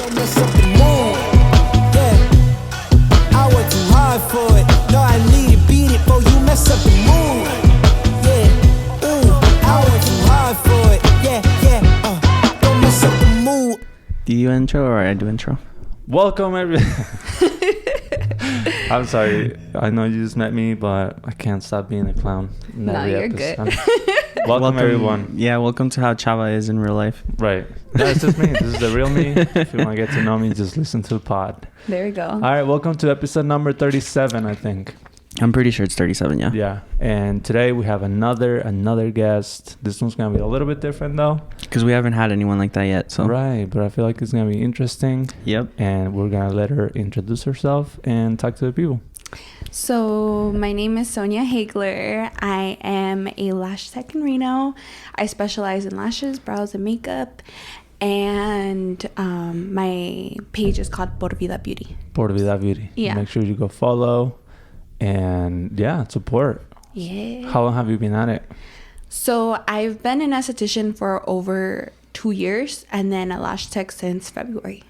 Don't mess up the mood. Yeah, I work too hard for it. No, I need to beat it before you mess up the mood. Yeah, I work too hard for it. Yeah, don't mess up the mood. Do you intro or I do intro? Welcome, everyone. I'm sorry. I know you just met me, but I can't stop being a clown. No, you're good. Welcome, everyone. Yeah, welcome to how Chava is in real life. Right. That's just me. This is the real me. If you want to get to know me, just listen to the pod. There we go. All right. Welcome to episode number 37, I think. I'm pretty sure it's 37, yeah. Yeah. And today we have another guest. This one's going to be a little bit different, though. Because we haven't had anyone like that yet, so. Right. But I feel like it's going to be interesting. Yep. And we're going to let her introduce herself and talk to the people. So my name is Sonia Hagler. I am a lash tech in Reno. I specialize in lashes, brows, and makeup. And my page is called Por Vida Beauty. Por Vida Beauty. Yeah. Make sure you go follow and support. Yeah. How long have you been at it? So I've been an esthetician for over 2 years and then a lash tech since February.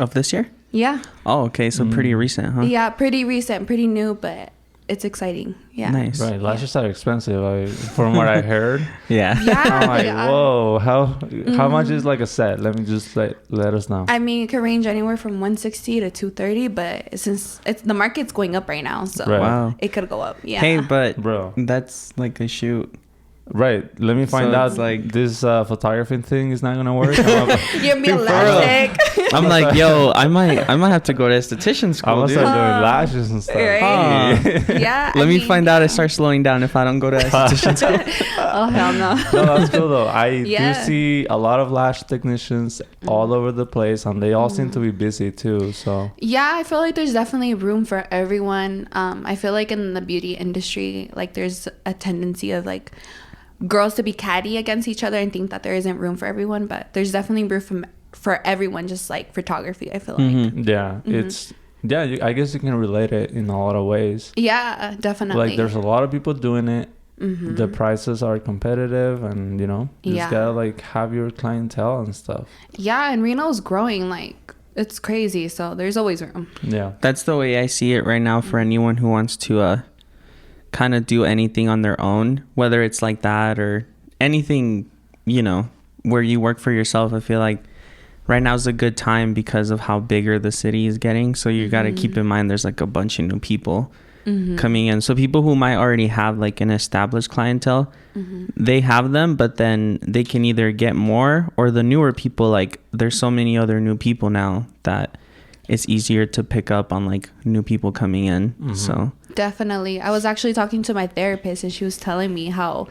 Of this year? Yeah. Oh, okay. So pretty recent, huh? Yeah, pretty recent, pretty new, but it's exciting. Yeah. Nice. Right. Lashes are expensive. From what I heard. Yeah. Yeah. I'm like, yeah. whoa, how much is like a set? Let me just let us know. I mean, it can range anywhere from $160 to $230, but since the market's going up right now, so Right. Wow. it could go up. Yeah. Hey, but Bro. that's like a shoot. Right. Let me find So out it's like- this photography thing is not gonna work. You're me a For lash real. tech. I'm like, yo, I might have to go to esthetician I'm school, gonna dude. start doing lashes and stuff. Right? Yeah. Let I me mean, find out I start slowing down if I don't go to esthetician school. Oh, hell no. No, that's cool though. I Yeah. do see a lot of lash technicians all over the place, and they all seem to be busy too. So Yeah, I feel like there's definitely room for everyone. I feel like in the beauty industry, like there's a tendency of like girls to be catty against each other and think that there isn't room for everyone, but there's definitely room for everyone, just like photography, I feel like. yeah, it's I guess you can relate it in a lot of ways. Yeah, definitely. Like there's a lot of people doing it. The prices are competitive, and you just Yeah. gotta like have your clientele and stuff. Yeah, and Reno's growing, like it's crazy, so there's always room. Yeah. That's the way I see it right now for anyone who wants to kind of do anything on their own, whether it's like that or anything, where you work for yourself. I feel like right now is a good time because of how bigger the city is getting. So you got to keep in mind there's like a bunch of new people coming in. So people who might already have like an established clientele, they have them, but then they can either get more, or the newer people, like there's so many other new people now that it's easier to pick up on like new people coming in. So Definitely. I was actually talking to my therapist and she was telling me how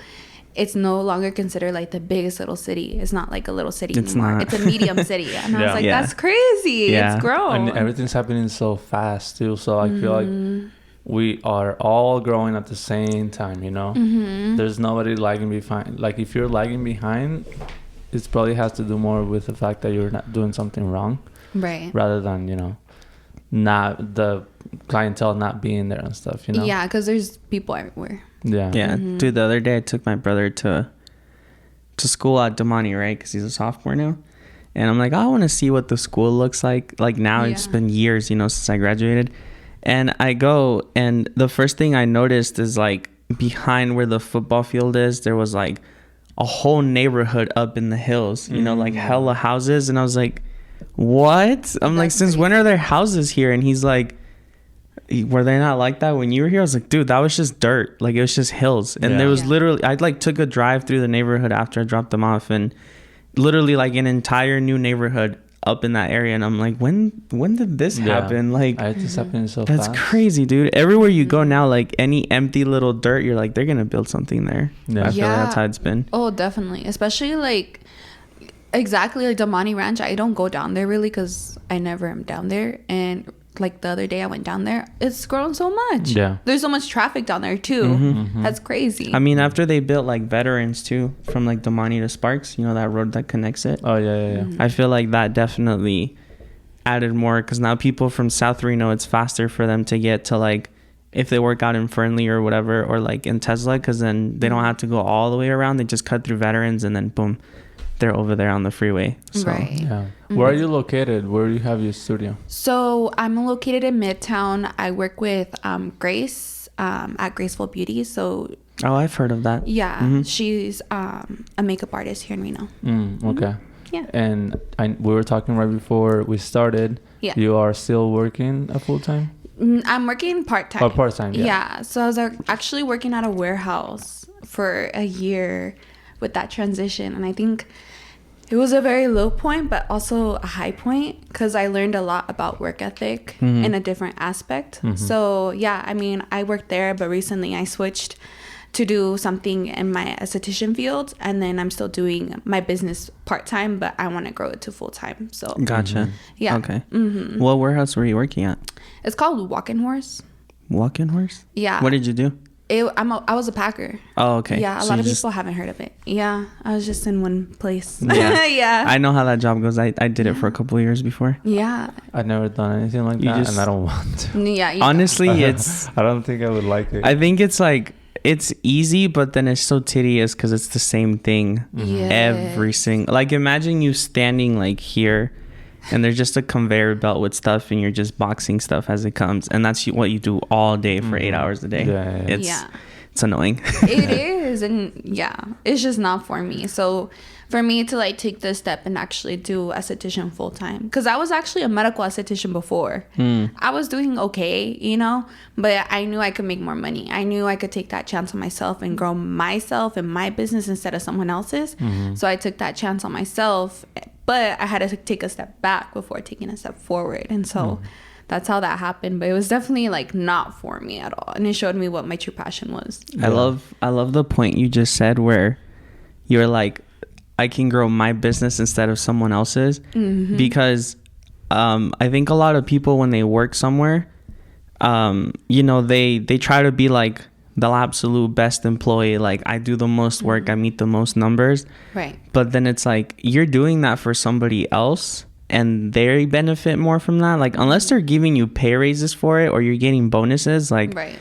it's no longer considered like the biggest little city. It's not like a little city anymore. not. It's a medium city. And I was like, Yeah. that's crazy. Yeah. It's grown. And everything's happening so fast too. So I feel like we are all growing at the same time. There's nobody lagging behind. Like if you're lagging behind, it probably has to do more with the fact that you're not doing something wrong, Right. rather than not the clientele not being there and stuff. Yeah, because there's people everywhere. Yeah. yeah, dude, the other day I took my brother to school at Damani, right? Because he's a sophomore now. And I'm like, I want to see what the school looks like. Like now it's been years, since I graduated. And I go, and the first thing I noticed is like behind where the football field is, there was like a whole neighborhood up in the hills, like hella houses. And I was like, what? I'm like, since when are there houses here? And he's like, were they not like that when you were here? I was like, dude, that was just dirt. Like it was just hills. And there was literally, I like took a drive through the neighborhood after I dropped them off, and literally like an entire new neighborhood up in that area. And I'm like, when did this happen? Like It's just happening so that's fast. crazy, dude. Everywhere you go now, like any empty little dirt, you're like, they're gonna build something there. Yeah. I feel like that's how it's been. Oh, definitely. Especially like exactly like Damani Ranch. I don't go down there really because I never am down there. And like the other day I went down there, it's grown so much. Yeah. There's so much traffic down there too. That's crazy. I mean, after they built like Veterans too, from like Damani to Sparks, that road that connects it. Oh yeah. I feel like that definitely added more, because now people from South Reno, it's faster for them to get to like, if they work out in Fernley or whatever, or like in Tesla, because then they don't have to go all the way around. They just cut through Veterans and then boom, they're over there on the freeway. So. Right. Yeah. Where are you located? Where do you have your studio? So I'm located in Midtown. I work with Grace at Graceful Beauty. So Oh, I've heard of that. yeah, she's a makeup artist here in Reno. Okay. Yeah. And we were talking right before we started. Yeah. You are still working a full time? I'm working part-time. Oh, part-time, yeah. Yeah. So I was actually working at a warehouse for a year with that transition. And I think it was a very low point, but also a high point because I learned a lot about work ethic in a different aspect. So, yeah, I mean, I worked there, but recently I switched to do something in my aesthetician field. And then I'm still doing my business part-time, but I want to grow it to full-time. So, Gotcha. yeah. Okay. What warehouse were you working at? It's called Walk-In Horse. Walk-in horse? Yeah. What did you do? I was a packer. Oh, okay. Yeah, a So lot you of just- people haven't heard of it. Yeah, I was just in one place. Yeah. Yeah. I know how that job goes. I did it for a couple of years before. Yeah. I've never done anything like You that, just- and I don't want to. Yeah. Honestly, it's... I don't think I would like it. I think it's like... It's easy, but then it's so tedious because it's the same thing Yeah. every single... Like, imagine you standing, like, here, and there's just a conveyor belt with stuff, and you're just boxing stuff as it comes. And that's what you do all day for 8 hours a day. Yeah. It's annoying. It is. And yeah, it's just not for me. So for me to like take this step and actually do esthetician full time, because I was actually a medical esthetician before. I was doing okay, you know, but I knew I could make more money. I knew I could take that chance on myself and grow myself and my business instead of someone else's. So I took that chance on myself, but I had to take a step back before taking a step forward. And so that's how that happened. But it was definitely like not for me at all, and it showed me what my true passion was. I love the point you just said where you're like, I can grow my business instead of someone else's, because I think a lot of people when they work somewhere, you know, they try to be like the absolute best employee. Like, I do the most work, I meet the most numbers, Right. but then it's like you're doing that for somebody else and they benefit more from that. Like, unless they're giving you pay raises for it or you're getting bonuses, like, Right.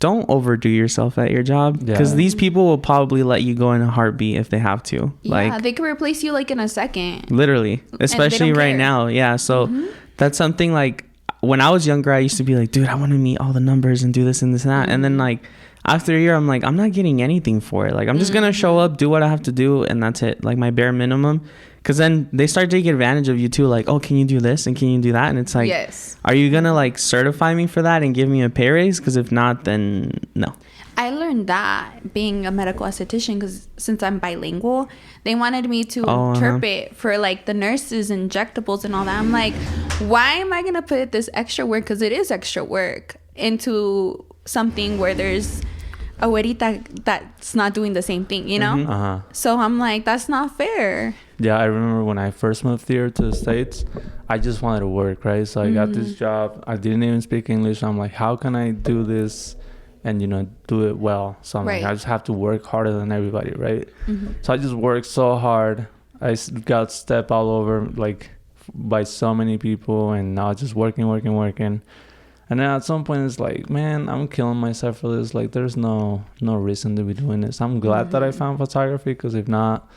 don't overdo yourself at your job, because these people will probably let you go in a heartbeat if they have to. Yeah, Like, they can replace you like in a second. literally, especially don't right care. now. Yeah. So that's something like when I was younger, I used to be like, dude, I want to meet all the numbers and do this and this and that. And then like after a year, I'm like, I'm not getting anything for it. Like, I'm just going to show up, do what I have to do. And that's it. Like my bare minimum. Because then they start taking advantage of you too. Like, oh, can you do this? And can you do that? And it's like, Yes. are you going to like certify me for that and give me a pay raise? Because if not, then no. I learned that being a medical esthetician, because since I'm bilingual, they wanted me to interpret for like the nurses, injectables and all that. I'm like, why am I going to put this extra work, because it is extra work, into something where there's a güerita that's not doing the same thing, you know? So I'm like, that's not fair. Yeah, I remember when I first moved here to the States, I just wanted to work, right? So I got this job. I didn't even speak English. I'm like, how can I do this and, you know, do it well? So I'm like, I just have to work harder than everybody, right? So I just worked so hard. I got stepped all over, like, by so many people, and now just working. And then at some point, it's like, man, I'm killing myself for this. Like, there's no reason to be doing this. I'm glad that I found photography, because if not,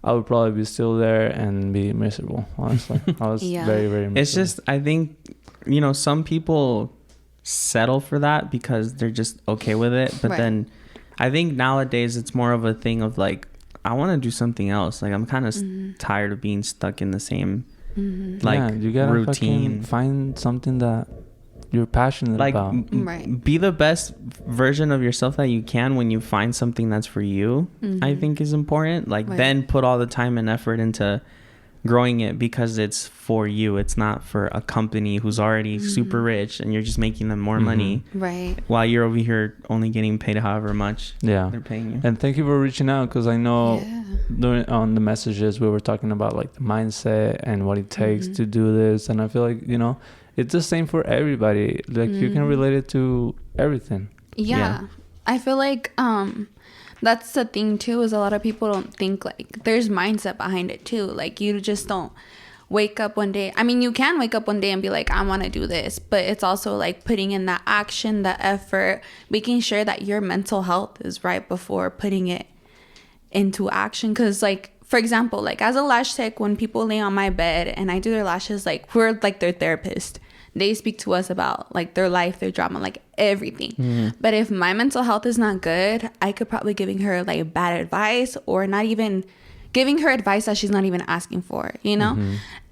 I would probably be still there and be miserable, honestly. I was very, very miserable. It's just, I think, you know, some people settle for that because they're just okay with it. But then I think nowadays it's more of a thing of like, I want to do something else. Like, I'm kind of tired of being stuck in the same like you gotta routine. Find something that you're passionate Like, about. be the best version of yourself that you can when you find something that's for you. I think is important. Like, then put all the time and effort into growing it, because it's for you. It's not for a company who's already super rich and you're just making them more money, Right. while you're over here only getting paid however much they're paying you. And thank you for reaching out, because I know on the messages we were talking about like the mindset and what it takes to do this, and I feel like, you know, it's the same for everybody. Like, you can relate it to everything. Yeah. I feel like that's the thing too, is a lot of people don't think like there's mindset behind it too. Like, you just don't wake up one day. I mean, you can wake up one day and be like, I want to do this, but it's also like putting in that action, the effort, making sure that your mental health is right before putting it into action. Because like for example, like as a lash tech, when people lay on my bed and I do their lashes, like we're like their therapist. They speak to us about like their life, their drama, like everything. But if my mental health is not good, I could probably giving her like bad advice, or not even giving her advice that she's not even asking for, you know,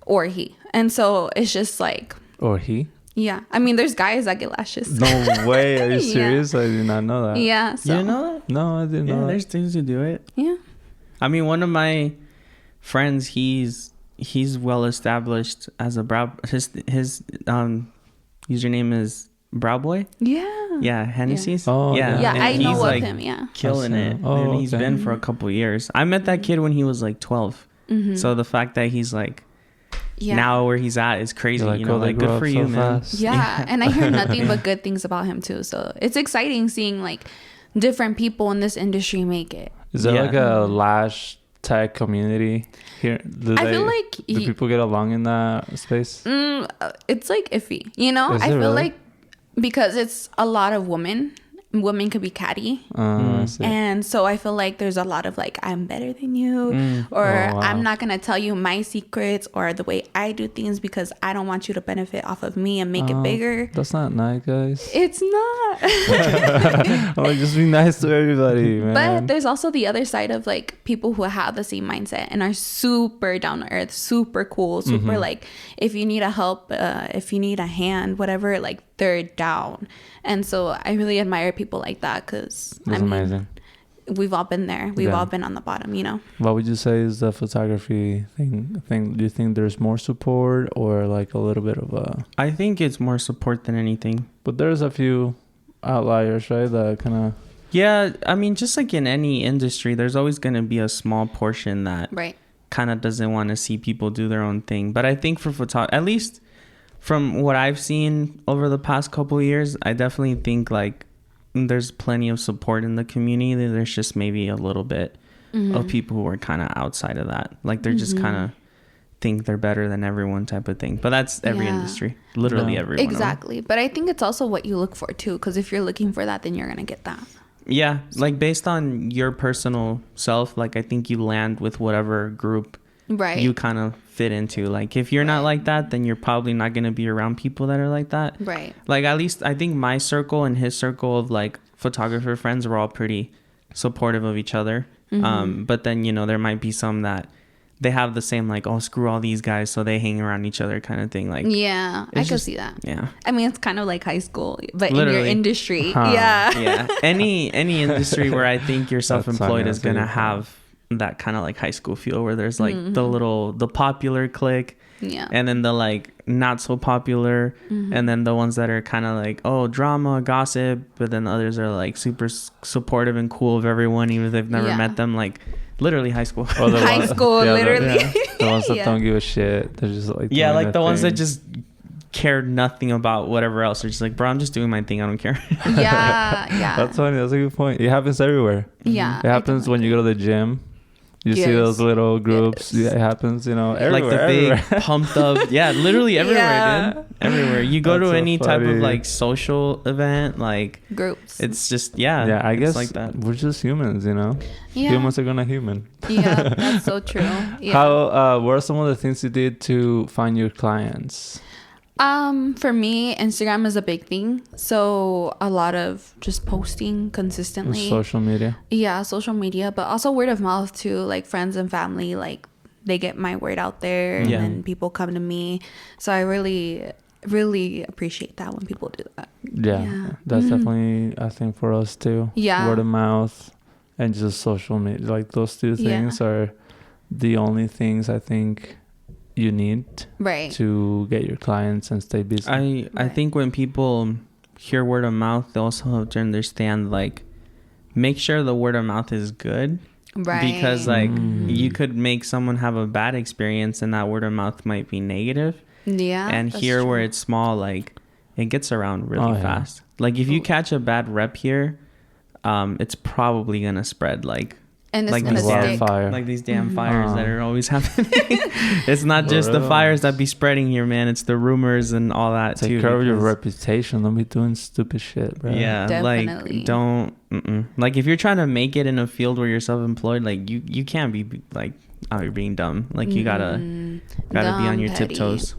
or he. And so it's just like, or he. Yeah, I mean, there's guys that get lashes. No way. Are you serious? I did not know that. Yeah. So. You didn't know that? No, I didn't know that. There's dudes who do it. Yeah. I mean, one of my friends, he's well established as a brow. His username is Brow Boy. Yeah. Yeah, Hennessy's. Yeah. Oh, yeah. Yeah, And I know he's, of like, him. Yeah. killing it. Oh, And he's okay. been for a couple years. I met that kid when he was like 12. So the fact that he's like now where he's at is crazy. Like, you know, like good for you, man. Yeah, and I hear nothing but good things about him too. So it's exciting seeing like different people in this industry make it. Is there Yeah. like a lash tech community here? I feel like do people get along in that space? it's like iffy, you know. Is I it feel really? like because it's a lot of women could be catty. I see. And so I feel like there's a lot of like, I'm better than you, or Oh, wow. I'm not gonna tell you my secrets or the way I do things because I don't want you to benefit off of me and make it bigger. That's not nice, guys. It's not. Like, just be nice to everybody, man. But there's also the other side of like people who have the same mindset and are super down to earth, super cool, super like, if you need a help, if you need a hand, whatever, like they're down. And so I really admire people like that because That's amazing. We've all been there. We've Yeah. all been on the bottom, you know. What would you say is the photography thing? Do you think there's more support or like a little bit of a... I think it's more support than anything. But there's a few outliers, right? That kind of... Yeah, I mean, just like in any industry, there's always going to be a small portion that Right. kind of doesn't want to see people do their own thing. But I think for at least from what I've seen over the past couple of years, I definitely think like there's plenty of support in the community. There's just maybe a little bit of people who are kind of outside of that. Like they're just kind of think they're better than everyone type of thing. But that's every industry, literally everyone. Exactly. But I think it's also what you look for too, because if you're looking for that, then you're going to get that. Yeah, like based on your personal self, like I think you land with whatever group Right. you kind of fit into. Like if you're not like that, then you're probably not going to be around people that are like that. Right. Like at least I think my circle and his circle of like photographer friends were all pretty supportive of each other. But then, you know, there might be some that they have the same like, oh, screw all these guys, so they hang around each other kind of thing. Like Yeah, I it's could just- see that. Yeah. I mean, it's kind of like high school, but in Literally. your industry. Huh. Yeah. Yeah. Any industry where I think you're self-employed is Sonia, going to that's a good point. have that kind of like high school feel where there's like the popular clique Yeah. and then the like not so popular and then the ones that are kind of like, oh, drama, gossip, but then the others are like super supportive and cool of everyone even if they've never Yeah. met them. Like literally high school. Or the High school, literally. The ones that Yeah. don't give a shit. They're just like... Yeah, doing like their the ones that thing. just care nothing about whatever else. They're just like, bro, I'm just doing my thing, I don't care. Yeah. Yeah. That's funny. That's a good point. It happens everywhere. Yeah. It happens when you go to the gym. You see those little groups. Yes. Yeah, it happens, you know, everywhere. Like the everywhere. big pumped up, yeah, literally everywhere, Yeah. dude. Everywhere you go That's to so any type of funny. like social event, like Groups. it's just yeah, Yeah, I it's guess like that. we're just humans, you know. Yeah. Humans are gonna human. Yeah, that's so true. Yeah. How? What are some of the things you did to find your clients? For me, Instagram is a big thing. So a lot of just posting consistently. Social media. Yeah, social media, but also word of mouth too. Like friends and family, like they get my word out there, Yeah. and then people come to me. So I really, really appreciate that when people do that. Yeah, Yeah. that's definitely I think for us too. Yeah. Word of mouth and just social media. Like those two Yeah. things are the only things I think you need Right. to get your clients and stay busy. I Right. think when people hear word of mouth, they also have to understand like make sure the word of mouth is good. Right. Because like you could make someone have a bad experience and that word of mouth might be negative. Yeah. And that's here true. where it's small, like it gets around really Oh, yeah. fast. Like if you catch a bad rep here, it's probably gonna spread like and it's like gonna these stick. wildfire. like these damn fires that are always happening. It's not just the Bro. fires that be spreading here, man. It's the rumors and all that Take too. care of your because- reputation. Don't be doing stupid shit, bro. Yeah, Definitely. like don't like if you're trying to make it in a field where you're self-employed, like you can't be like oh, you're being dumb. Like you gotta be on your tiptoes.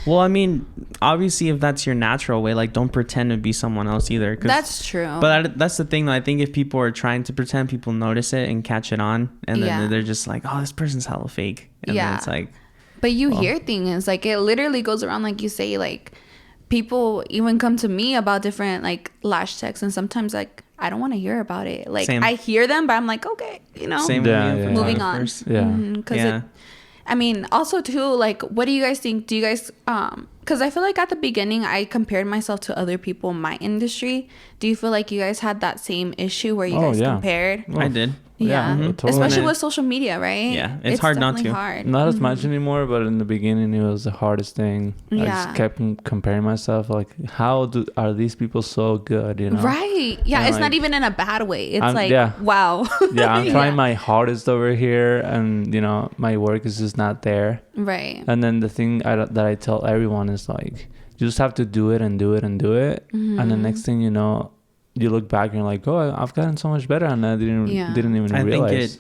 Well, I mean, obviously if that's your natural way, like don't pretend to be someone else either. That's true. But that's the thing though. I think if people are trying to pretend, people notice it and catch it on, and then they're just like, oh, this person's hella fake. And then it's like, but you hear things like it literally goes around, like you say, like people even come to me about different like lash techs, and sometimes like I don't want to hear about it. Like I hear them, but I'm like, okay, you know, moving on. Because I mean, also too, like, what do you guys think? Do you guys, because I feel like at the beginning I compared myself to other people in my industry. Do you feel like you guys had that same issue where you guys compared? I did. Yeah, totally. Especially with social media, right? Yeah, it's hard not to. Hard. Not as much anymore, but in the beginning it was the hardest thing. I just kept comparing myself, like, are these people so good, you know? Right. Yeah, and it's like, not even in a bad way. It's wow. I'm trying my hardest over here, and you know, my work is just not there. Right. And then the thing that I tell everyone is like, you just have to do it and do it and do it, and the next thing you know, you look back and you're like, oh, I've gotten so much better, and I didn't even realize. I think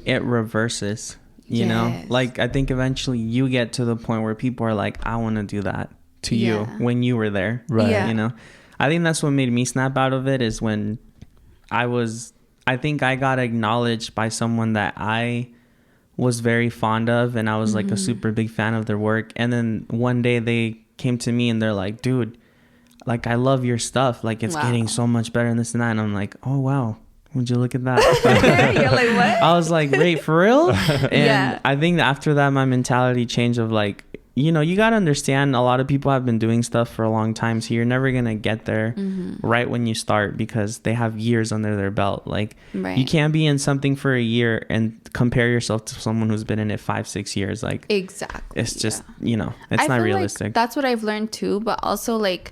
it reverses, you know? Like, I think eventually you get to the point where people are like, I want to do that to you when you were there. Right. You know? I think that's what made me snap out of it, is when I think I got acknowledged by someone that I was very fond of, and I was like a super big fan of their work. And then one day they came to me and they're like, dude, like, I love your stuff. Like, it's getting so much better and this and that. And I'm like, oh, wow. Would you look at that? You're like, what? I was like, wait, for real? And I think that after that, my mentality changed of like, you know, you got to understand a lot of people have been doing stuff for a long time. So you're never going to get there right when you start, because they have years under their belt. Like, you can't be in something for a year and compare yourself to someone who's been in it 5-6 years. Like, exactly. It's just, you know, it's not realistic. Like that's what I've learned too. But also, like,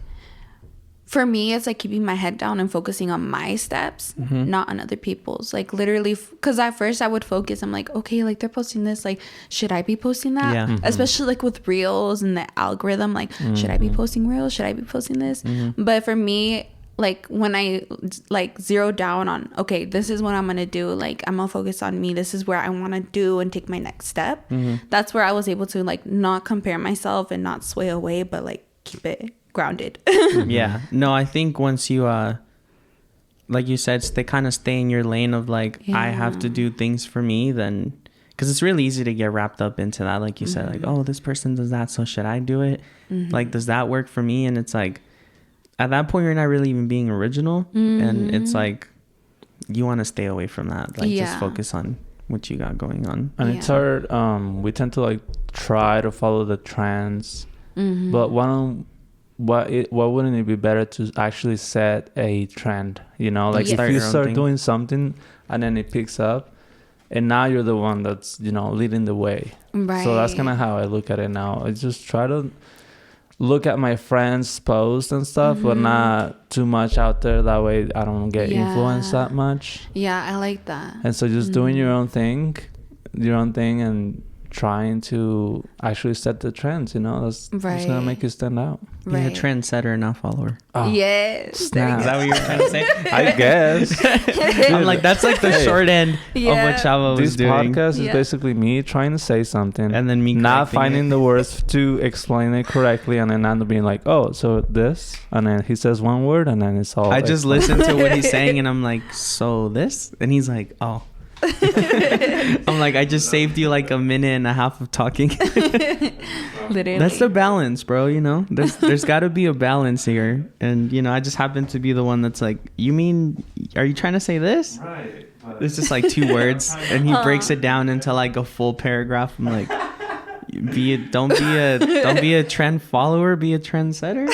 for me, it's like keeping my head down and focusing on my steps, not on other people's. Like, literally, because at first I would focus. I'm like, okay, like, they're posting this. Like, should I be posting that? Yeah. Especially like with reels and the algorithm. Like, should I be posting reels? Should I be posting this? But for me, like, when I like zero down on, okay, this is what I'm gonna do. Like, I'm gonna focus on me. This is where I want to do and take my next step. That's where I was able to like not compare myself and not sway away, but like keep it grounded. Yeah, no, I think once you like you said, they kind of stay in your lane of like, I have to do things for me, then, because it's really easy to get wrapped up into that, like you said, like, oh, this person does that, so should I do it? Like, does that work for me? And it's like, at that point, you're not really even being original, and it's like, you want to stay away from that. Like, just focus on what you got going on. And it's hard. We tend to like try to follow the trends, but what wouldn't it be better to actually set a trend, you know, like if you start doing something and then it picks up, and now you're the one that's, you know, leading the way. Right. So that's kind of how I look at it now. I just try to look at my friends' posts and stuff, but not too much out there. That way I don't get influenced that much. Yeah, I like that. And so just doing your own thing, and trying to actually set the trends, you know, that's gonna make you stand out. You're a trendsetter, not follower. Oh, yes. Snap. Is that what you were trying to say? I guess. I'm like, that's like the short end of what Chava was doing. This podcast is basically me trying to say something, and then me not finding the words to explain it correctly, and then Nando being like, oh, so this, and then he says one word, and then it's all. I just listen to what he's saying, and I'm like, so this, and he's like, oh. I'm like, I just saved you like a minute and a half of talking. Literally. That's the balance, bro. You know, there's got to be a balance here, and you know, I just happen to be the one that's like, you mean, are you trying to say this? Right. It's just like 2 words, and he breaks it down into like a full paragraph. I'm like, don't be a trend follower, be a trendsetter.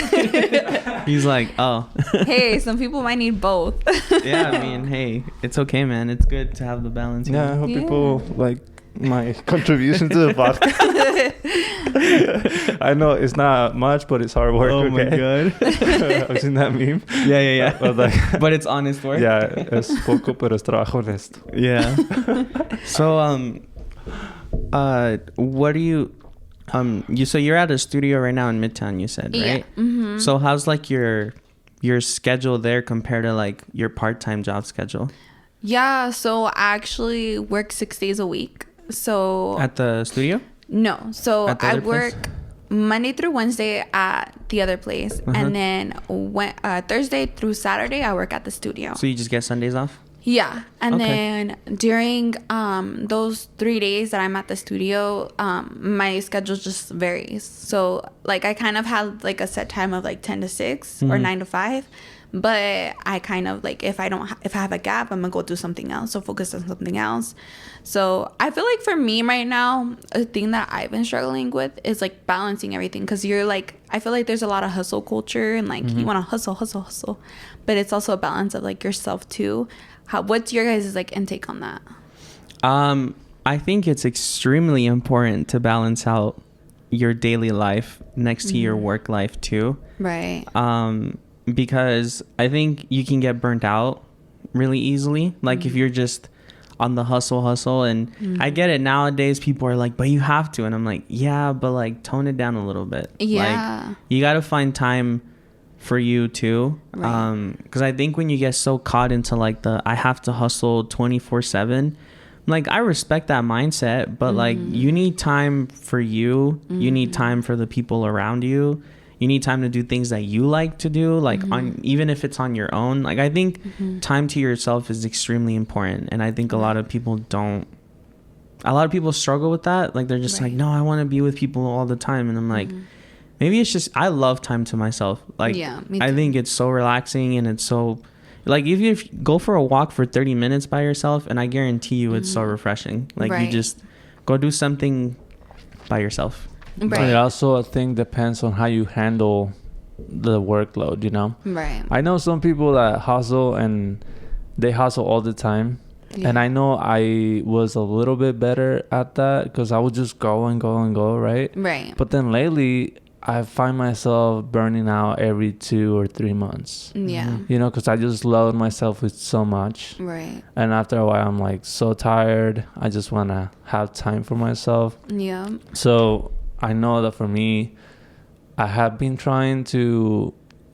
He's like, oh. Hey, some people might need both. Yeah, I mean, hey, it's okay, man. It's good to have the balance. Yeah, I hope people like my contribution to the podcast. I know it's not much, but it's hard work. Oh my god. I've seen that meme. Yeah. But it's honest work. Yeah, es poco, pero es trabajo honesto. Yeah. So, what do you, so you're at a studio right now in Midtown, you said, right? Yeah. So how's like your schedule there compared to like your part-time job schedule? Yeah, so I actually work 6 days a week. So At the studio? no. So At the I other place? work Monday through Wednesday at the other place, and then Thursday through Saturday I work at the studio. So you just get Sundays off? Yeah, and Okay. then during those 3 days that I'm at the studio, my schedule just varies. So like I kind of have like a set time of like 10 to 6 or 9 to 5, but I kind of like if I have a gap, I'm gonna go do something else, so focus on something else. So I feel like for me right now, a thing that I've been struggling with is like balancing everything, because you're like, I feel like there's a lot of hustle culture and like you want to hustle, but it's also a balance of like yourself too. What's your guys' like intake on that? I think it's extremely important to balance out your daily life next to your work life too. Right. Because I think you can get burnt out really easily. Like if you're just on the hustle, and I get it, nowadays people are like, but you have to, and I'm like, yeah, but like tone it down a little bit. Yeah. Like you got to find time for you too. Right. Because I think when you get so caught into like the I have to hustle 24/7, like I respect that mindset, but like you need time for you. You need time for the people around you. You need time to do things that you like to do, like on, even if it's on your own. Like I think time to yourself is extremely important, and I think a lot of people struggle with that. Like they're just like, no, I want to be with people all the time, and I'm like, maybe it's just I love time to myself. Like Yeah, me I too. think it's so relaxing, and it's so like if you go for a walk for 30 minutes by yourself, and I guarantee you it's so refreshing. Like Right. you just go do something by yourself. But it also, I think, depends on how you handle the workload, you know? Right. I know some people that hustle and they hustle all the time. Yeah. And I know I was a little bit better at that because I would just go and go and go, right? Right. But then lately, I find myself burning out every 2 or 3 months. Yeah. You know, because I just load myself with so much. Right. And after a while, I'm like so tired. I just want to have time for myself. Yeah. So I know that for me, I have been trying to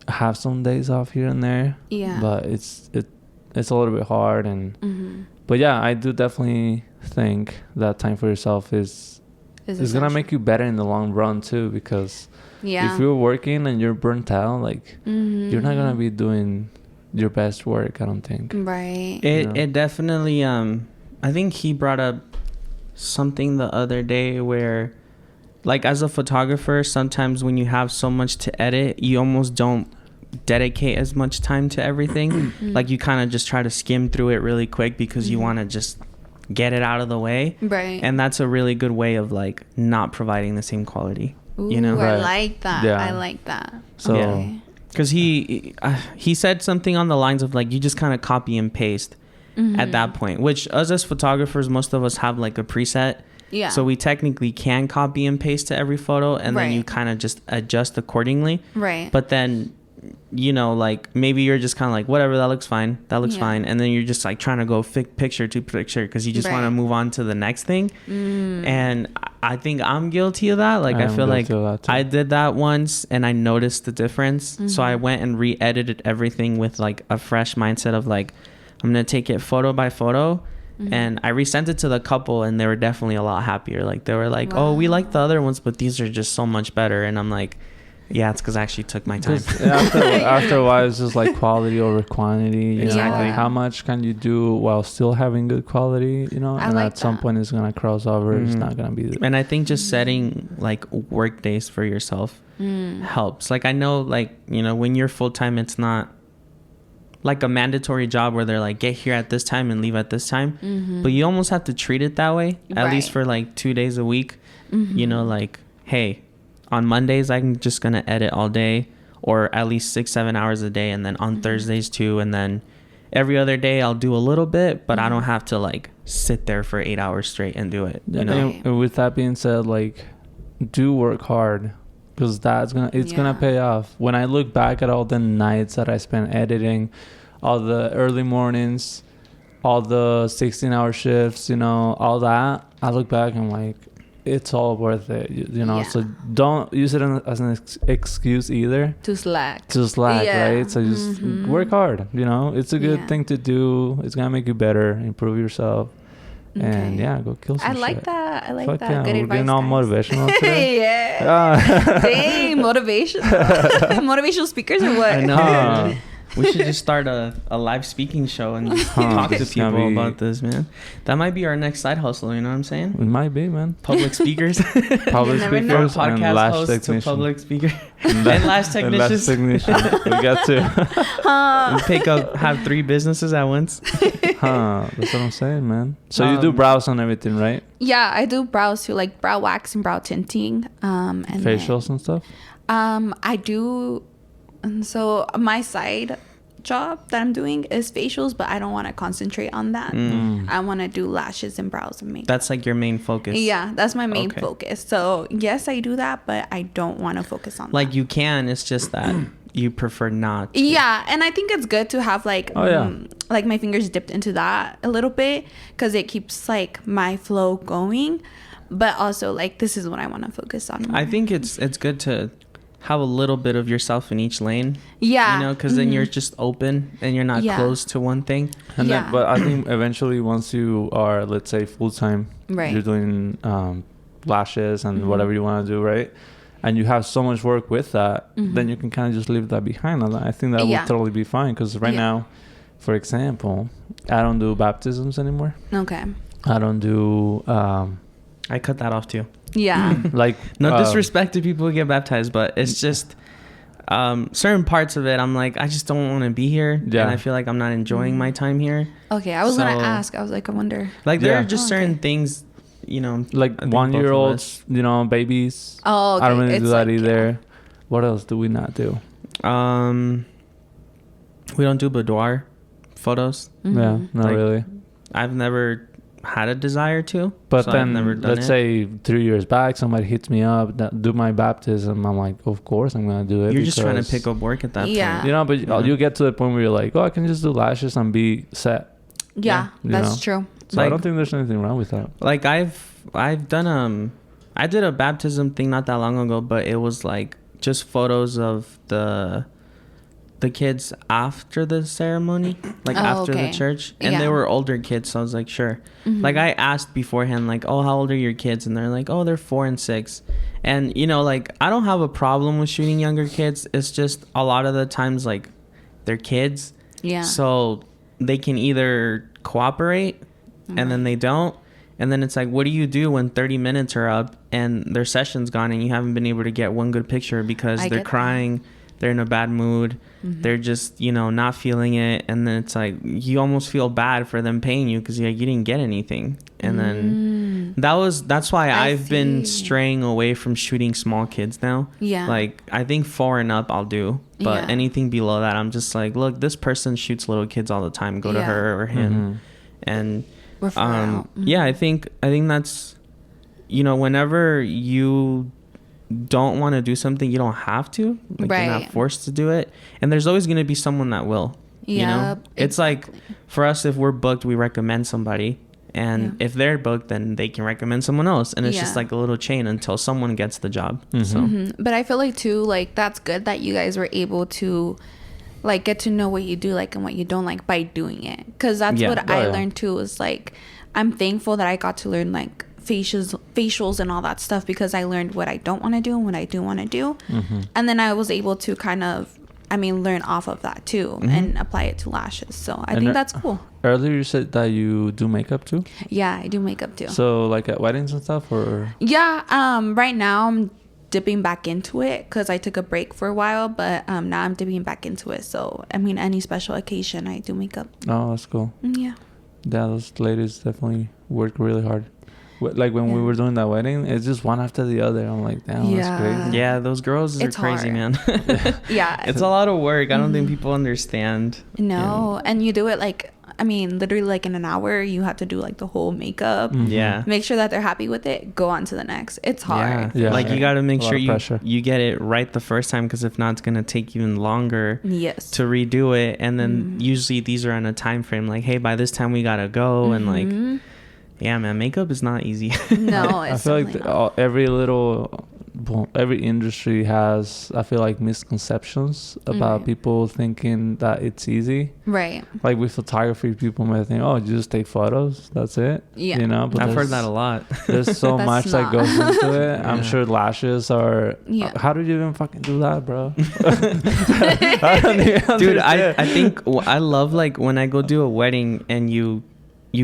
have some days off here and there. Yeah. But it's a little bit hard. And but yeah, I do definitely think that time for yourself is gonna make you better in the long run too, because if you're working and you're burnt out, like you're not gonna be doing your best work, I don't think. Right. It definitely I think he brought up something the other day where like as a photographer, sometimes when you have so much to edit, you almost don't dedicate as much time to everything. Like you kind of just try to skim through it really quick because you want to just get it out of the way. Right. And that's a really good way of like not providing the same quality. Ooh, you know? I Right. like that. Yeah. I like that. So Okay. Because he said something on the lines of like you just kind of copy and paste at that point, which us as photographers, most of us have like a preset. Yeah. So we technically can copy and paste to every photo, and then you Right. kind of just adjust accordingly. Right. But then, you know, like maybe you're just kind of like, whatever, that looks fine. That looks Yeah. fine. And then you're just like trying to go picture to picture because you just want to Right. move on to the next thing. And I think I'm guilty of that. Like I I'm feel like guilty of that too. I did that once and I noticed the difference. So I went and re-edited everything with like a fresh mindset of like, I'm going to take it photo by photo. And I resent it to the couple and they were definitely a lot happier. Like they were like, oh, we like the other ones, but these are just so much better. And I'm like, yeah, it's because I actually took my time. after a while, it's just like quality over quantity. You Exactly. know, like how much can you do while still having good quality? You know, I and like at some that. point, it's gonna cross over. It's not gonna be. And I think just setting like work days for yourself helps. Like I know, like, you know, when you're full time, it's not like a mandatory job where they're like, get here at this time and leave at this time. But you almost have to treat it that way, at least Right. for like 2 days a week. You know, like, hey, on Mondays, I'm just going to edit all day or at least 6-7 hours a day. And then on Thursdays too. And then every other day I'll do a little bit, but I don't have to like sit there for 8 hours straight and do it. You know? And with that being said, like, do work hard because it's gonna pay off. When I look back at all the nights that I spent editing, all the early mornings, all the 16-hour shifts, you know, all that, I look back and like, it's all worth it, you know. Yeah. So don't use it as an excuse either. To slack. Yeah. Right? So just work hard, you know. It's a good Yeah. thing to do. It's gonna make you better, improve yourself. And yeah, go kill some I like shit. that. I like Fuck that. yeah, Good we're advice. getting all guys. motivational today. Yeah. Dang, motivation. Motivational speakers or what? I know. Huh. We should just start a live speaking show and just talk to It's gonna people be- about this, man. That might be our next side hustle. You know what I'm saying? It might be, man. Public speakers. Public never know. speakers and Podcast lash hosts to technician. public speaker And and lash technicians. technician. We got to. And pick up, have 3 businesses at once. Huh. That's what I'm saying, man. So you do Um, brows and everything, right? Yeah, I do brows too, like brow wax and brow tinting. And Facials and stuff. I do. And so my side job that I'm doing is facials, but I don't want to concentrate on that. I want to do lashes and brows and makeup. That's like your main focus. Yeah, that's my main Okay. focus. So yes, I do that, but I don't want to focus on Like that. you can, it's just that you prefer not to. Yeah, and I think it's good to have like Oh, yeah. like my fingers dipped into that a little bit because it keeps like my flow going, but also like this is what I want to focus on. I think it's good to have a little bit of yourself in each lane. Yeah, You know, because then you're just open and you're not Yeah. closed to one thing. And Yeah. then, but I think eventually, once you are, let's say, full time, Right. you're doing lashes and whatever you want to do, right? And you have so much work with that, then you can kind of just leave that behind. And I think that Yeah. would totally be fine. Because right Yeah. now, for example, I don't do baptisms anymore. Okay. I don't do I cut that off too. Yeah. like No disrespect to people who get baptized, but it's just certain parts of it. I'm like, I just don't want to be here, Yeah. and I feel like I'm not enjoying my time here. Okay, I was gonna So- ask. I was like, I wonder. Like there Yeah. are just Oh, certain okay. things, you know. like I think both of 1-year-olds, babies. Oh, okay. I don't really It's do that like, either. What else do we not do? We don't do boudoir photos. Yeah, not Like, really. I've never had a desire to, But so then, I've never done let's it. say 3 years back, somebody hits me up, do my baptism. I'm like, of course I'm gonna do it. You're just trying to because- pick up work at that Yeah. point. But Yeah. you get to the point where you're like, oh, I can just do lashes and be set. Yeah, you that's know. true. So I Like- don't think there's anything wrong with that. Like I've done I did a baptism thing not that long ago, but it was like just photos of the kids after the ceremony, like Oh, after okay. the church, and they Yeah. were older kids, so I was like, sure. Like I asked beforehand, like, oh, how old are your kids? And they're like, oh, they're 4 and 6. And like I don't have a problem with shooting younger kids. It's just a lot of the times like they're kids, Yeah. so they can either cooperate and then they don't. And then it's like, what do you do when 30 minutes are up and their session's gone and you haven't been able to get one good picture because I they're get that. crying, they're in a bad mood, they're just, not feeling it. And then it's like, you almost feel bad for them paying you because you didn't get anything. And then that's why I I've been see. straying away from shooting small kids now. Yeah. Like, I think 4 and up I'll do. But Yeah. anything below that, I'm just like, look, this person shoots little kids all the time. Go to Yeah. her or him. Mm-hmm. And Refer out. yeah, I think that's, whenever you don't want to do something, you don't have to. Like you're not Right. forced to do it. And there's always going to be someone that will. Yep, It's like for us, if we're booked, we recommend somebody. And if they're booked, then they can recommend someone else. And it's just Yeah. like a little chain until someone gets the job. So But I feel like too, like that's good that you guys were able to like get to know what you do like and what you don't like by doing it. Because that's Yeah. what Oh, I yeah. learned too, is like I'm thankful that I got to learn like facials and all that stuff, because I learned what I don't want to do and what I do want to do. And then I was able to kind of learn off of that too and apply it to lashes. So I think that's cool. Earlier you said that you do makeup too. Yeah, I do makeup too. So like at weddings and stuff, or Yeah, right now I'm dipping back into it because I took a break for a while, but now I'm dipping back into it. So any special occasion I do makeup. oh, that's cool. Yeah. Yeah, those ladies definitely work really hard. Like when we were doing that wedding, it's just one after the other. I'm like, damn, Yeah. that's crazy. yeah, those girls are It's crazy, hard. man. Yeah. It's a lot of work. I don't think people understand. No, and you do it like literally like in an hour. You have to do like the whole makeup. Yeah. Make sure that they're happy with it. Go on to the next. It's hard. Yeah. Like you got to make A lot sure of pressure. you get it right the first time, because if not, it's gonna take even longer Yes. to redo it. And then usually these are on a time frame. Like, hey, by this time we gotta go. And like, yeah, man, makeup is not easy. No, I it's feel like definitely not. every little every industry has, I feel like, misconceptions about people thinking that it's easy. Right. Like with photography, people might think, oh, you just take photos, that's it. Yeah. You know, but I've heard that a lot. there's so That's much that not. goes into it. Yeah. I'm sure lashes are. Yeah. How did you even fucking do that, bro? I don't even Dude, understand. I think I love like when I go do a wedding and you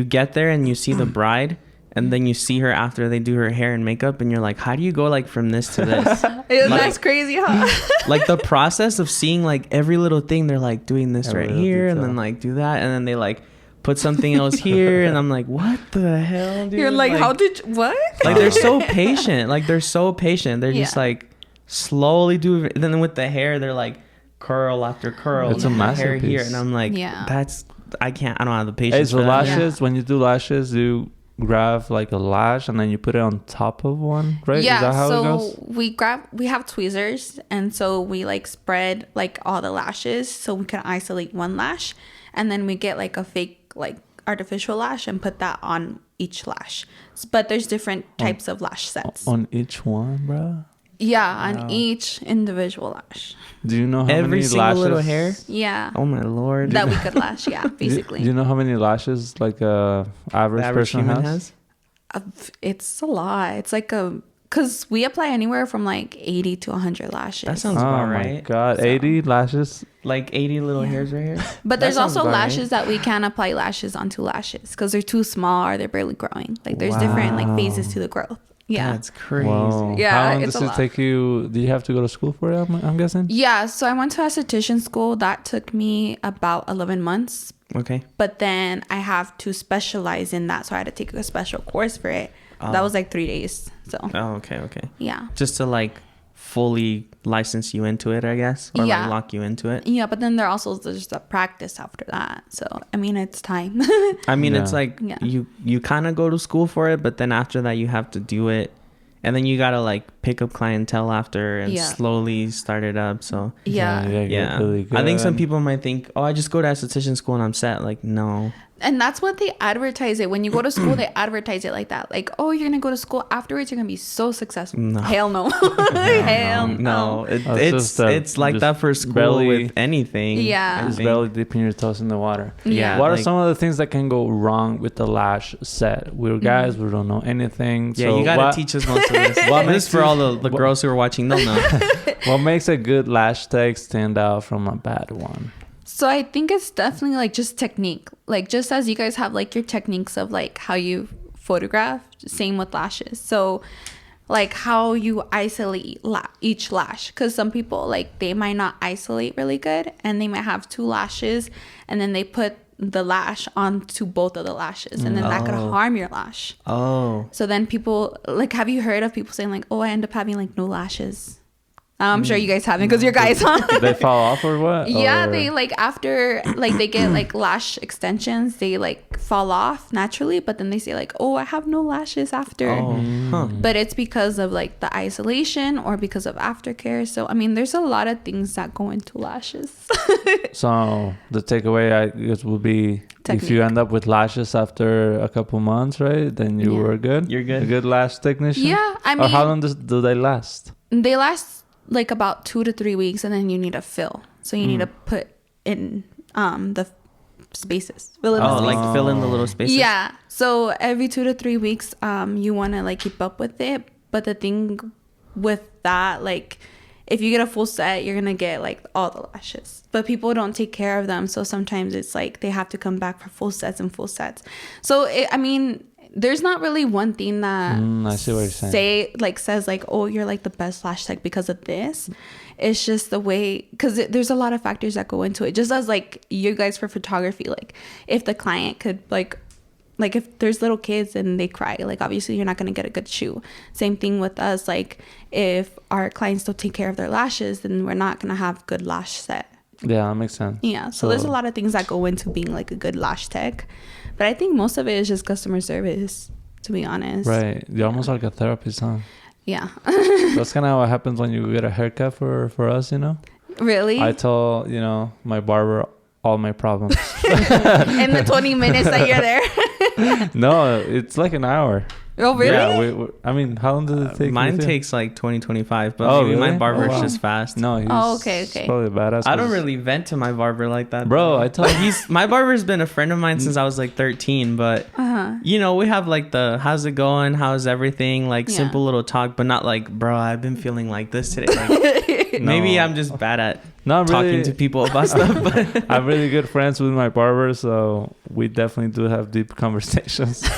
get there and you see the bride and then you see her after they do her hair and makeup and you're like, how do you go like from this to this? That's crazy, huh? Like the process of seeing like every little thing, they're like doing this Every right little here and detail. then like do that and then they like put something else here and I'm like, what the hell, dude? You're like, how did you, what? Like they're so patient. Like they're so patient. They're just Yeah. like slowly do. Then with the hair, they're like curl after curl. It's a and the hair masterpiece. here, and I'm like, Yeah. I can't. I don't have the Hey, patience so for that. lashes, when you do lashes, you grab like a lash and then you put it on top of one, right? Yeah, Is that how it so goes? we have tweezers, and so we like spread like all the lashes so we can isolate one lash, and then we get like a fake like artificial lash and put that on each lash. But there's different types of lash sets. On each one, bro. Yeah, on each individual lash. Do you know how Every many single lashes? little hair. Yeah. Oh my lord. That we could lash, yeah, basically. Do you know how many lashes like a average, The average person human has? It's a lot. It's like because we apply anywhere from like 80 to 100 lashes. That sounds Oh about my right. god, So- 80 lashes. Like 80 little hairs right here. But That there's sounds also about right. lashes that we can't apply lashes onto lashes because they're too small or they're barely growing. Like there's different like phases to the growth. Yeah. That's crazy. Wow. Yeah, How long it's does a it lot. take you? Do you have to go to school for it? I'm guessing. Yeah. So I went to esthetician school. That took me about 11 months. Okay. But then I have to specialize in that. So I had to take a special course for it. That was like 3 days. So Oh, okay. Okay. yeah. Just to like fully license you into it, I guess, or Yeah. like lock you into it. Yeah. But then there also there's a practice after that. So, I mean, it's time. I mean, it's Yeah. like Yeah. you kind of go to school for it, but then after that you have to do it, and then you gotta like pick up clientele after and Yeah. slowly start it up. So Yeah. get yeah, really I think some good. people might think, oh, I just go to esthetician school and I'm set. Like no, And that's what they advertise it. When you go to school, they advertise it like that. Like, oh, you're going to go to school afterwards. You're going to be so successful. No. Hell no. Hell no, That's it's like just that for school barely- with anything. Yeah. I Just think. barely dipping your toes in the water. Yeah. What are like- some of the things that can go wrong with the lash set? We're guys, we don't know anything. Yeah, so you gotta what, teach us most of this. What This makes is for you- all the what- girls who are watching. They'll know. What makes a good lash tech stand out from a bad one? So I think it's definitely like just technique. Like just as you guys have like your techniques of like how you photograph, same with lashes. So like how you isolate each lash, because some people like they might not isolate really good and they might have two lashes and then they put the lash onto both of the lashes and then that could Oh. harm your lash. Oh, So then people like, have you heard of people saying like, oh, I end up having like no lashes? I'm sure you guys haven't because you're guys, huh? Did they fall off or what? Yeah, Or- they like after like they get like lash extensions, they like fall off naturally, but then they say like, oh, I have no lashes after. oh, huh. But it's because of like the isolation or because of aftercare. So I mean, there's a lot of things that go into lashes. So the takeaway, I guess, would be if you Technique. end up with lashes after a couple months, right? Then you Yeah. were good. You're good. A good lash technician. Yeah, I Or how mean, long do they last? they last like about 2 to 3 weeks, and then you need a fill. So you need to put in the spaces. Fill in the Oh, spaces. like fill in the little spaces. Yeah. So every 2 to 3 weeks, you want to like keep up with it. But the thing with that, like, if you get a full set, you're gonna get like all the lashes. But people don't take care of them, so sometimes it's like they have to come back for full sets and full sets. So I mean, there's not really one thing that I see what you're saying. says like, oh, you're like the best lash tech because of this. It's just the way, because there's a lot of factors that go into it. Just as like you guys for photography, like if the client could like if there's little kids and they cry, like obviously you're not going to get a good shoe. Same thing with us. Like if our clients don't take care of their lashes, then we're not going to have good lash set. Yeah, that makes sense. Yeah. So there's a lot of things that go into being like a good lash tech. But I think most of it is just customer service, to be honest. Right. You're almost like a therapist, huh? Yeah. That's kind of what happens when you get a haircut for us, you know? Really? I tell, my barber all my problems. In the 20 minutes that you're there. No, it's like an hour. Oh, really? Yeah, I mean, how long does it take? Mine with you? takes like 20-25, but maybe my really? barber's wow. just fast. No, he's okay. probably badass. I don't really vent to my barber like that. Bro, I told My barber's been a friend of mine since I was like 13, but you know, we have like the how's it going, how's everything, like simple little talk, but not like, bro, I've been feeling like this today. Like, maybe I'm just bad at talking to people about stuff. But I'm really good friends with my barber, so we definitely do have deep conversations.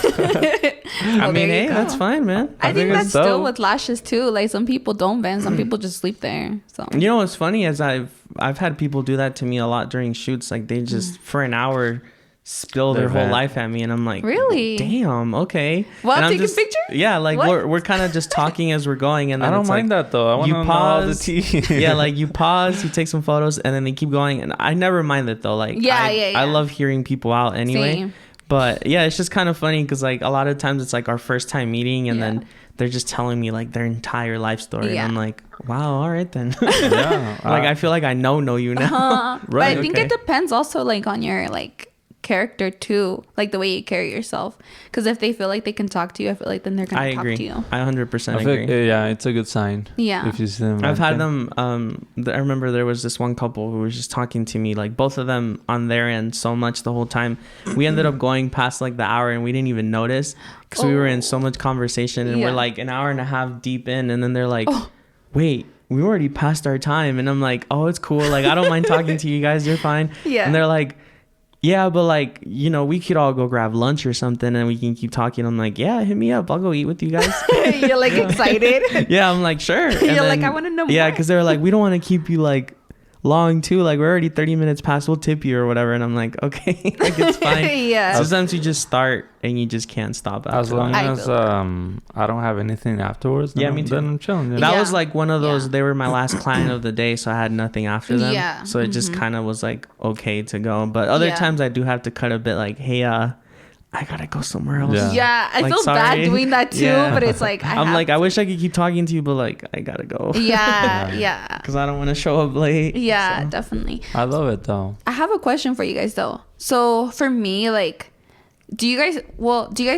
I mean, hey, that's fine, man. I think that's it's dope. still with lashes too. Like some people don't bend, some people just sleep there. So You know what's funny is I've had people do that to me a lot during shoots. Like they just for an hour spill their whole life at me, and I'm like, really? Damn, okay. Well, and taking pictures? Yeah, like we're kind of just talking as we're going, and then I don't it's mind like, that though. I want to know all the tea. Yeah, like you pause, you take some photos, and then they keep going, and I never mind it though. Like I love hearing people out anyway. Same. But yeah, it's just kind of funny because like a lot of times it's like our first time meeting, and then they're just telling me like their entire life story, and I'm like, wow, all right then. Yeah, like I feel like I know you now. But I think it depends also like on your like character too, like the way you carry yourself, because if they feel like they can talk to you, I feel like then they're gonna talk to you. I 100% I agree. think, yeah, it's a good sign. Yeah, if you see them. I've had them I remember there was this one couple who was just talking to me, like both of them on their end so much the whole time. We ended up going past like the hour and we didn't even notice because we were in so much conversation, and we're like an hour and a half deep in, and then they're like, wait, we already passed our time. And I'm like, oh, it's cool, like I don't mind talking to you guys, you're fine. And they're like, yeah, but like, you know, we could all go grab lunch or something and we can keep talking. I'm like, yeah, hit me up, I'll go eat with you guys. You're like excited. Yeah, I'm like, sure. And You're like, I want to know more. Yeah, because they're like, we don't want to keep you like long too, like we're already 30 minutes past, we'll tip you or whatever. And I'm like, okay, like it's fine. Yeah, sometimes you just start and you just can't stop after as long that. as I don't have anything afterwards, yeah, me too. Then I'm chilling. That was like one of those, they were my last client of the day, so I had nothing after them. Yeah. So it just kind of was like okay to go, but other times I do have to cut a bit, like, hey, I gotta go somewhere else. Yeah, I like, feel bad doing that too, but it's like I'm like, I wish I could keep talking to you, but like I gotta go. Yeah. Because I don't want to show up late. Yeah, so. definitely. I love it though. I have a question for you guys though. So for me, like, do you guys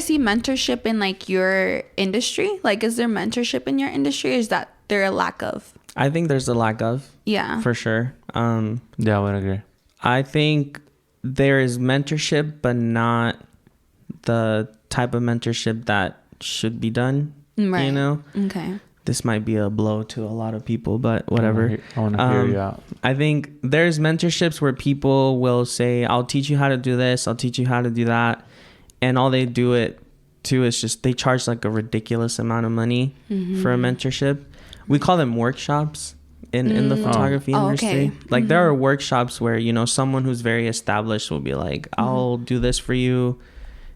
see mentorship in like your industry? Like, is there mentorship in your industry, or is that there a lack of? I think there's a lack of. Yeah. For sure. Yeah, I would agree. I think there is mentorship, but not the type of mentorship that should be done. Right. You know? Okay. This might be a blow to a lot of people, but whatever. I want to hear you out. I think there's mentorships where people will say, I'll teach you how to do this, I'll teach you how to do that. And all they do it too is just they charge like a ridiculous amount of money for a mentorship. We call them workshops in the photography industry. Okay. Like there are workshops where, you know, someone who's very established will be like, I'll do this for you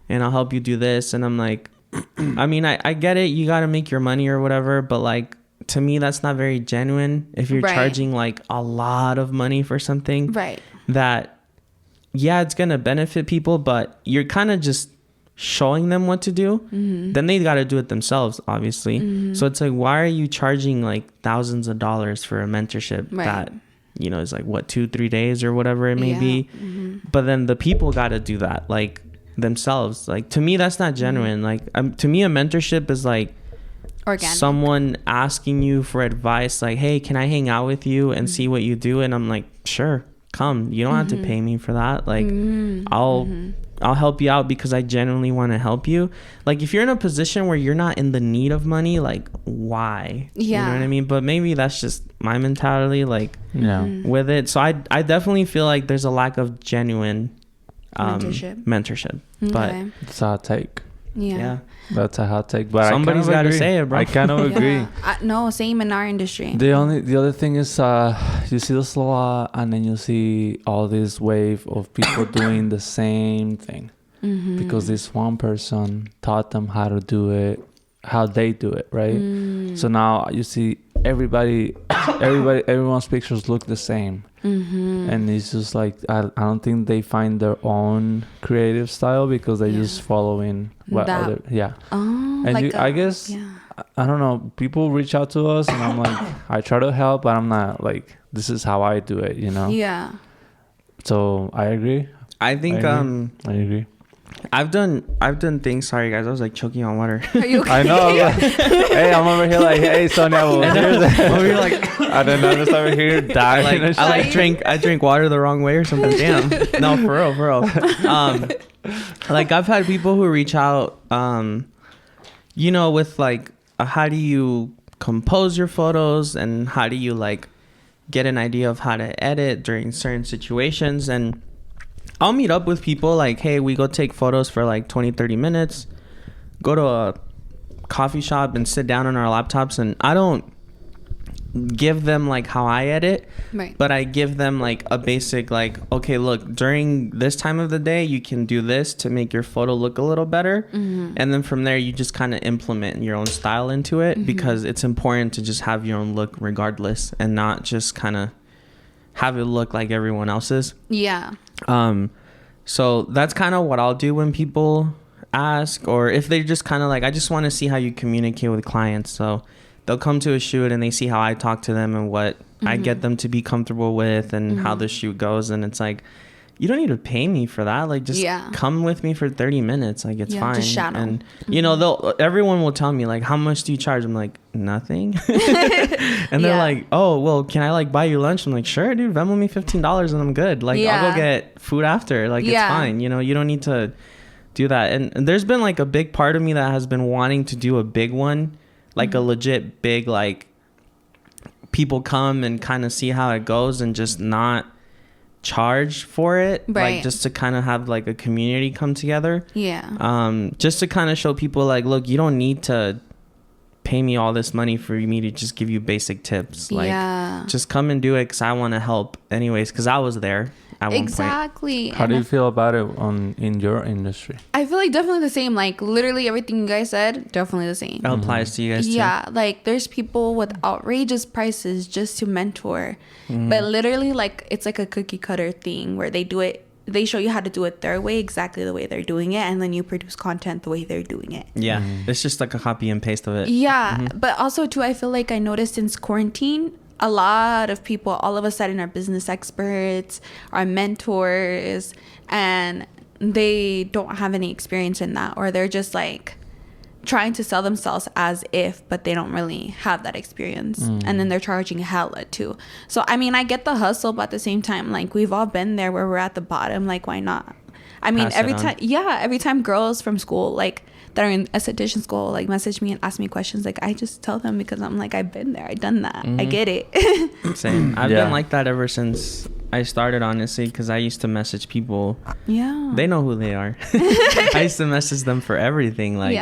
and I'll help you do this. And I'm like, I mean, I get it. You got to make your money or whatever. But like, to me, that's not very genuine. If you're charging like a lot of money for something that, yeah, it's going to benefit people, but you're kind of just showing them what to do, then they got to do it themselves, obviously. So it's like, why are you charging like thousands of dollars for a mentorship that, you know, is like what, 2-3 days or whatever it may be. But then the people got to do that like themselves. Like, to me, that's not genuine. Like, to me, a mentorship is like organic. Someone asking you for advice, like, hey, can I hang out with you and see what you do? And I'm like, sure, come. You don't have to pay me for that. Like, I'll help you out because I genuinely want to help you. Like, if you're in a position where you're not in the need of money, like, why? You know what I mean? But maybe that's just my mentality, like, with it. So I definitely feel like there's a lack of genuine mentorship. But it's a hot take. Yeah. That's a hot take. But somebody's got to say it, bro. I kind of agree. No, same in our industry. The other thing is, you see this a lot, and then you see all this wave of people doing the same thing because this one person taught them how to do it, how they do it, right? So now you see everyone's pictures look the same. And it's just like I don't think they find their own creative style because they just following what other and like I guess I don't know, people reach out to us and I'm like, I try to help, but I'm not like, this is how I do it, you know? Yeah. So I agree. I think I agree. I've done things. Sorry guys, I was like choking on water. Are you okay? I know. Hey, I'm over here like, hey, Sonia. Well, Over here like I don't know. I'm just over here dying. I drink water the wrong way or something. Damn. No, for real. Like I've had people who reach out, you know, with like, how do you compose your photos and how do you like get an idea of how to edit during certain situations. And I'll meet up with people like, hey, we go take photos for like 20-30 minutes, go to a coffee shop and sit down on our laptops, and I don't give them like how I edit, right, but I give them like a basic like, okay, look, during this time of the day you can do this to make your photo look a little better, and then from there you just kind of implement your own style into it, because it's important to just have your own look regardless and not just kind of have it look like everyone else's. Yeah. So that's kind of what I'll do when people ask, or if they just kind of like, I just want to see how you communicate with clients. So they'll come to a shoot and they see how I talk to them and what I get them to be comfortable with and how the shoot goes. And it's like, you don't need to pay me for that. Like, just come with me for 30 minutes. Like, it's fine. Just shadow. And, you know, everyone will tell me, like, how much do you charge? I'm like, nothing. And they're like, oh, well, can I, like, buy you lunch? I'm like, sure, dude. Venmo me $15 and I'm good. Like, I'll go get food after. Like, it's fine. You know, you don't need to do that. And there's been, like, a big part of me that has been wanting to do a big one. Like, a legit big, like, people come and kind of see how it goes and just not charge for it, like just to kind of have like a community come together, just to kind of show people like, look, you don't need to pay me all this money for me to just give you basic tips, like just come and do it because I want to help anyways, because I was there at one point. How do you feel about it in your industry? I feel like definitely the same. Like literally everything you guys said, definitely the same. That applies to you guys too. Yeah, like there's people with outrageous prices just to mentor, but literally like it's like a cookie cutter thing where they do it. They show you how to do it their way, exactly the way they're doing it, and then you produce content the way they're doing it. Yeah, it's just like a copy and paste of it. Yeah, but also too, I feel like I noticed since quarantine, a lot of people all of a sudden are business experts, are mentors, and they don't have any experience in that, or they're just like trying to sell themselves as if, but they don't really have that experience, and then they're charging hella too. So I mean, I get the hustle, but at the same time, like we've all been there where we're at the bottom. Like, why not? I mean, every time girls from school like that are in esthetician school like message me and ask me questions, like I just tell them, because I'm like, I've been there, I've done that, I get it. Same. I've been like that ever since I started, honestly, because I used to message people. They know who they are. I used to message them for everything, like,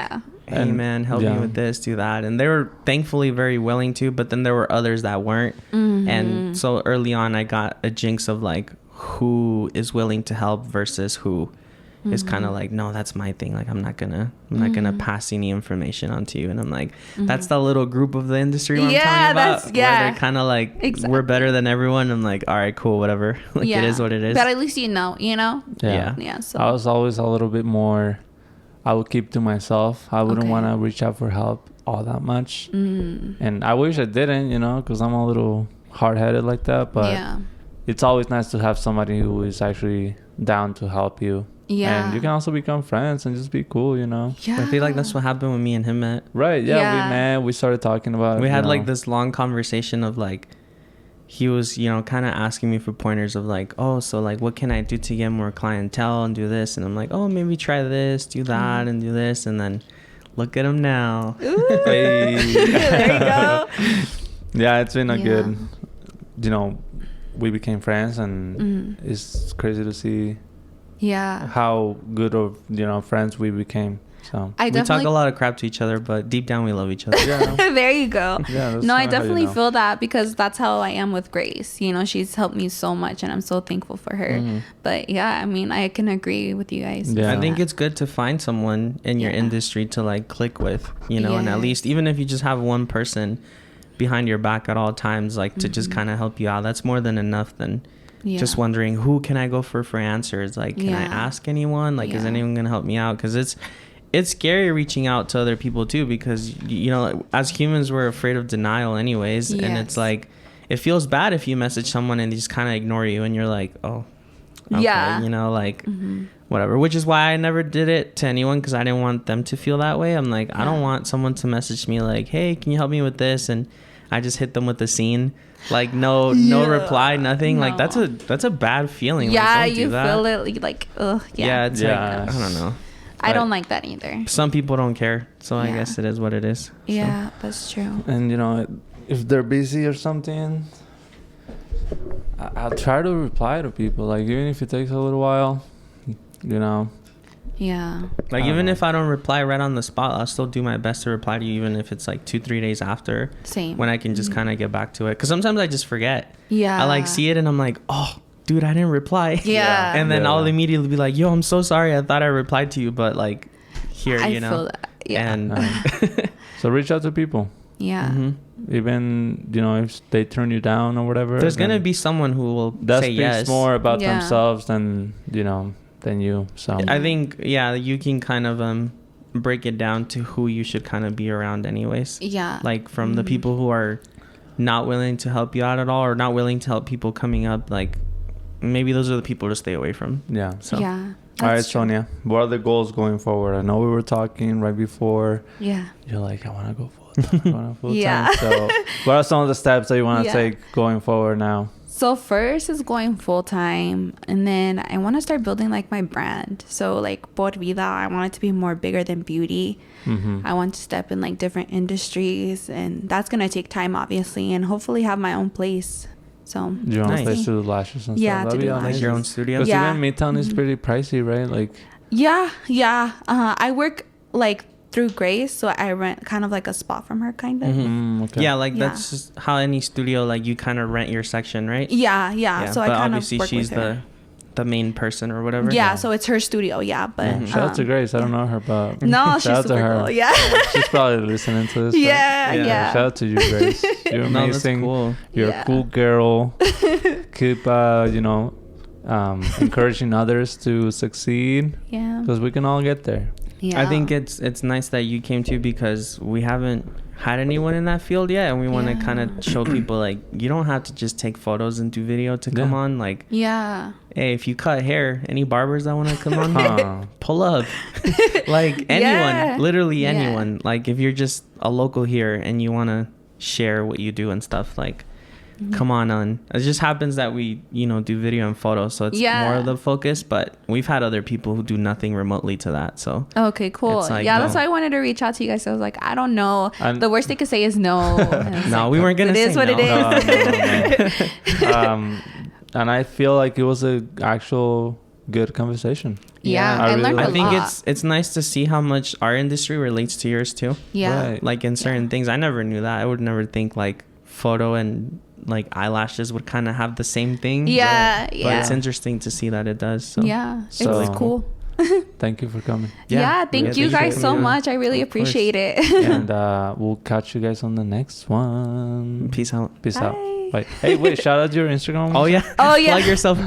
hey man, help me with this, do that, and they were thankfully very willing to, but then there were others that weren't. And so early on I got a jinx of like who is willing to help versus who is kind of like, no, that's my thing, like I'm not gonna pass any information on to you. And I'm like, that's the little group of the industry I'm talking about, where they're kind of like, we're better than everyone. I'm like, all right, cool, whatever. Like, it is what it is, but at least you know. So I was always a little bit more, I would keep to myself. I wouldn't want to reach out for help all that much. And I wish I didn't, because I'm a little hard-headed like that. But it's always nice to have somebody who is actually down to help you. And you can also become friends and just be cool, I feel like that's what happened when me and him met. Right, we met. We started talking about, we had like this long conversation of like, he was, kind of asking me for pointers of like, oh, so like, what can I do to get more clientele and do this? And I'm like, oh, maybe try this, do that, and do this. And then look at him now. Ooh. There you go. Yeah, it's been a good, we became friends, and it's crazy to see how good of, friends we became. So we talk a lot of crap to each other, but deep down we love each other. There you go. No, I definitely feel that, because that's how I am with Grace. She's helped me so much, and I'm so thankful for her. But I mean, I can agree with you guys. I think it's good to find someone in your industry to like click with, and at least, even if you just have one person behind your back at all times, like to just kind of help you out, that's more than enough than just wondering, who can I go for answers? Like, can I ask anyone? Like, is anyone gonna help me out? Because it's scary reaching out to other people too, because as humans we're afraid of denial anyways. And it's like, it feels bad if you message someone and they just kind of ignore you, and you're like, oh, okay, Yeah. you know, like whatever. Which is why I never did it to anyone, because I didn't want them to feel that way. I'm like, I don't want someone to message me like, hey, can you help me with this? And I just hit them with the scene. Like no reply, nothing. No. Like that's a bad feeling. Yeah, like, don't do you that. feel it like, ugh. Yeah, it's like, I don't know. I don't like that either. Some people don't care, so I Yeah. guess it is what it is. Yeah, that's true. And you know, if they're busy or something, I'll try to reply to people. Like even if it takes a little while, you know. Yeah. Like even if I don't reply right on the spot, I'll still do my best to reply to you, even if it's like 2-3 days after. Same. When I can just kind of get back to it, because sometimes I just forget. Yeah. I like see it and I'm like, oh, dude, I didn't reply. Yeah. And then Yeah. I'll immediately be like, yo, I'm so sorry. I thought I replied to you, but like here, I you know. feel that. Yeah. And So reach out to people. Yeah. Even, you know, if they turn you down or whatever. there's gonna then be someone who will that say speaks yes. more about Yeah. themselves than, you know, than you. So I think you can kind of break it down to who you should kind of be around anyways. Yeah. Like from the people who are not willing to help you out at all, or not willing to help people coming up, like maybe those are the people to stay away from. yeah. So Yeah. All right, That's true. Sonia, what are the goals going forward? I know we were talking right before. Yeah. You're like, I want to go full time. I want to full Yeah. time. So what are some of the steps that you want to Yeah. take going forward now? So first is going full time, and then I want to start building like my brand. So like Por Vida, I want it to be more bigger than beauty. I want to step in like different industries, and that's gonna take time, obviously, and hopefully have my own place. So Your own Nice. place to do lashes and Yeah, stuff. to That'd do be lashes. like amazing. your own studio. Because Yeah. even Midtown is pretty pricey, right? Like, yeah. I work like through Grace, so I rent kind of like a spot from her, kind of. okay. Yeah, like Yeah. that's just how any studio, like you kind of rent your section, right? Yeah. So I but kind of obviously work she's with her. the main person or whatever. Yeah, so it's her studio. Yeah, but Shout out to Grace. I don't know her, but no, she's shout out to super her. cool. Yeah. She's probably listening to this. but Yeah. Shout out to you, Grace. You're No, that's amazing. cool. You're Yeah. a cool girl. Keep, encouraging others to succeed, Yeah. because we can all get there. Yeah. I think it's nice that you came to, because we haven't had anyone in that field yet, and we want to Yeah. kind of show people like you don't have to just take photos and do video to come Yeah. on. Like, Yeah. hey, if you cut hair, any barbers that want to come on, Huh. pull up. Like anyone, Yeah. literally Yeah. anyone. Like if you're just a local here and you want to share what you do and stuff, like come on. It just happens that we, do video and photos, so it's Yeah. more of the focus, but we've had other people who do nothing remotely to that. So Okay, cool. It's like, yeah, that's no. why I wanted to reach out to you guys. I was like, I don't know. And- The worst they could say is no. And it's no, like, we weren't gonna It say is what no. it is. No. And I feel like it was a actual good conversation. Yeah, I I really learned like a I think lot. it's nice to see how much our industry relates to yours too. Yeah. Right. Like in certain things, I never knew that. I would never think like photo and like eyelashes would kind of have the same thing. Yeah, But yeah. it's interesting to see that it does. So. Yeah, it's So- cool. Thank you for coming. Yeah, thank you guys so Yeah. much. I really Of course. appreciate it. And we'll catch you guys on the next one. Peace out. Peace Bye. out. Bye. Hey, wait, shout out your Instagram. Oh yeah. Oh, yeah. Plug yourself.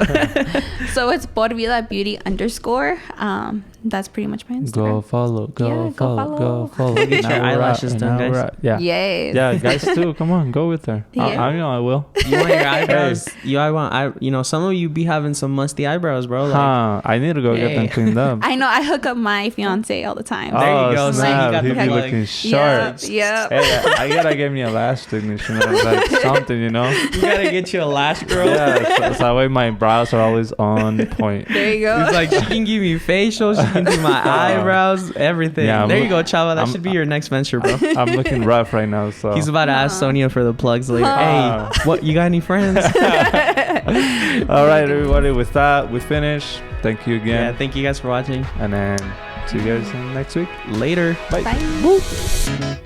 So it's Por Vida Beauty _ That's pretty much my Instagram. Go follow. Go Yeah, go follow. Go follow. follow. Get your Now we're eyelashes out, done, and now guys. we're out. Yeah. Yes. Yeah, guys too. Come on, go with her. Yeah. I know I will. You want your eyebrows? Some of you be having some musty eyebrows, bro. Like, Huh? I need to go get them Hey. cleaned up. I know. I hook up my fiance all the time. There you go. So you Snap. got He the be plug. looking sharp. Yep. Hey, I gotta get me a lash technician or like something, you gotta get you a lash girl. Yeah, so that way my brows are always on point. There you go. It's like she can give me facial, she can do my eyebrows, everything. Yeah, there you go, Chava. That I'm- should be your next venture, bro. I'm looking rough right now, so He's about to ask Sonia for the plugs later. Huh. Hey, what? You got any friends? all right, everybody. With that, we finish. Thank you Yeah. again, Thank you guys for watching. and then see you guys next week. Later. Bye. Bye.